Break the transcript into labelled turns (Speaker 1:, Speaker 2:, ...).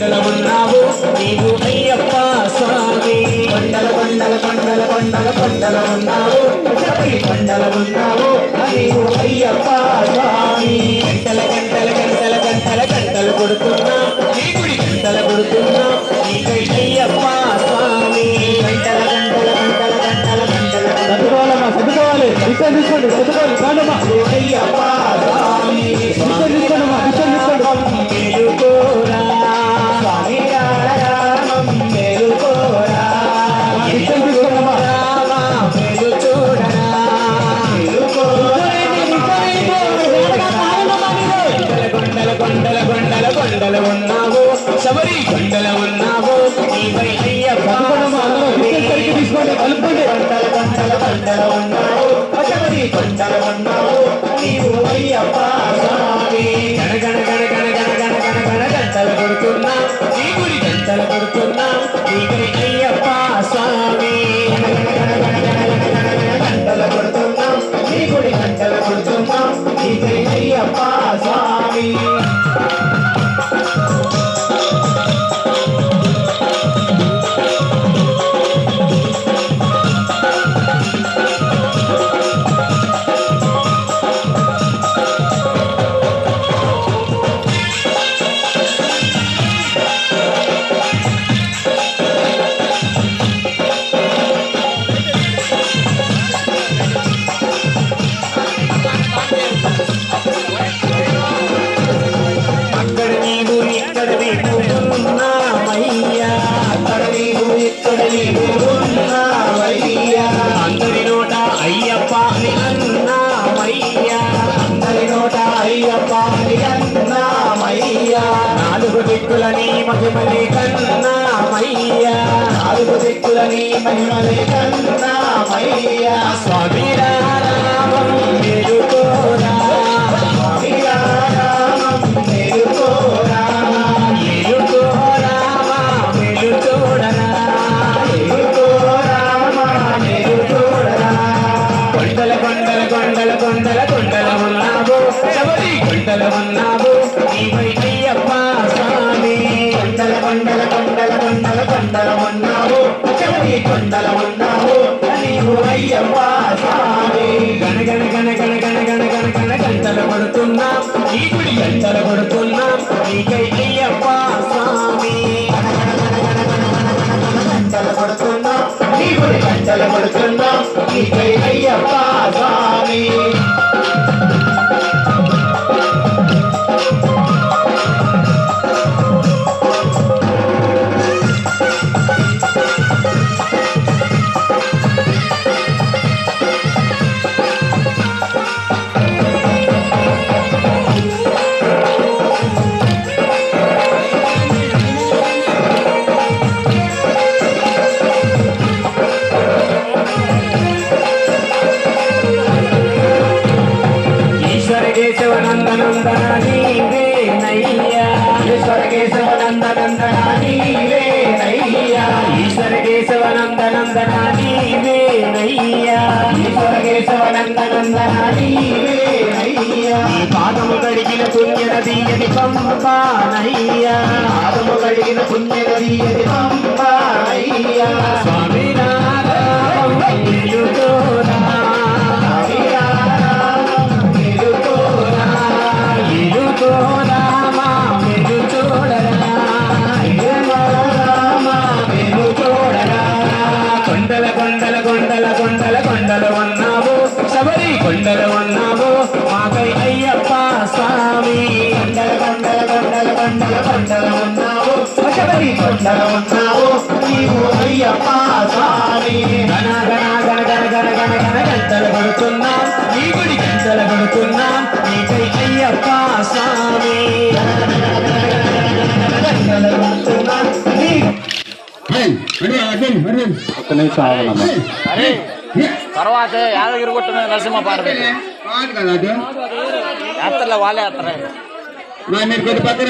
Speaker 1: కొండల ఉన్నావు నీవు అయ్యప్ప స్వామి కొండల కొండల కొండల కొండల కొండల ఉన్నావు కొండల ఉన్నావు నీవు అయ్యప్ప స్వామి గంటల గంటల గంటల గంటల గంటలు కొడుతున్నా నీ గుడి గంటలు కొడుతున్నా నీకై అయ్యప్ప స్వామి గంటల గంటల గంటల గంటల గంటల సర్దుకోవాలమ్మా సర్దుకోవాలి విషయం తీసుకోండి సర్దుకోవాలి కాండమ్మా అయ్యప్ప స్వామి విషయం తీసుకోండమ్మా విషయం తీసుకోండి మేలుకోరా స్వామి రామం మేలుకోరా విషయం తీసుకోండమ్మా మేలు చూడరా కొండల కొండల కొండల కొండల ఉన్నావు శబరి కొండల ఉన్నావు నీవై అయ్యప్ప తీసుకోండి కలుపుకోండి కొండల కొండల కొండల ఉన్నావు శబరి కొండల ఉన్నావు నీవు అయ్యప్ప స్వామి గణ గణ గణ గణ గణ గణ గణ గణ గంటలు కొడుతున్నా నీ గుడి గంటలు కొడుతున్నా నీవై అయ్యప్ప స్వామి గంటలు కొడుతున్నా నీ గుడి గంటలు కొడుతున్నా నీవై అయ్యప్ప స్వామి అందరి నోట అయ్యప్ప అని అన్నామయ్యా అందరి నోట అయ్యప్ప అని అన్నామయ్యా నాలుగు దిక్కులని మహిమలే కన్నామయ్యా నాలుగు దిక్కులని మహిమలే కన్నామయ్యా స్వామి రామం మేలుకోరా స్వామి రామం మేలుకోరా మేలుకోరా మేలు చూడరా కొండల కొండల కొండల కొండల కొండల ఉన్నావు శబరి కొండల ఉన్నావు నీవై అయ్యప్ప స్వామి కొండల కొండల కొండల కొండల కొండల ఉన్నావు శబరి కొండల ఉన్నావు నీవు అయ్యప్ప స్వామి గణ గణ గణ గణ గణ గణ గణ గణ గంటలు కొడుతున్నా నీ గుడి గంటలు కొడుతున్నా నీకై అయ్యప్ప స్వామి గంటలు కొడుతున్నా నీ గుడి గంటలు కొడుతున్నా నీకై అయ్యప్ప స్వామి కేశవనందనందన నీవే నయ్యా ఈశ్వర కేశవనందనందన నీవే నయ్యా ఈశ్వర కేశవనందనందన నీవే నయ్యా ఈశ్వర కేశవనందనందన నీవే నయ్యా నీ పాదము కడిగిన పుణ్యనది అని పంపానయ్యా పాదము కడిగిన పుణ్యనది అని పంపానయ్యా స్వామి రామం మేలుకోరా కొండల కొండల కొండల కొండల కొండల ఉన్నావు శబరి కొండల ఉన్నావు మాకై అయ్యప్ప స్వామి కొండల కొండల కొండల కొండల కొండల ఉన్నావు శబరి కొండల ఉన్నావు నీవు అయ్యప్ప స్వామి గణ గణ గణ గణ గణ గణ గణ గంటలు కొడుతున్నా నీ గుడి గంటలు కొడుతున్నా నీకై అయ్యప్ప స్వామి గంటలు కొడుతున్నా
Speaker 2: తర్వాత యాదగిరి గుట్ట మీద నరసింహ పార్వతి యాత్రలో వాళ్ళే యాత్ర
Speaker 3: మీరు కొద్ది పక్కన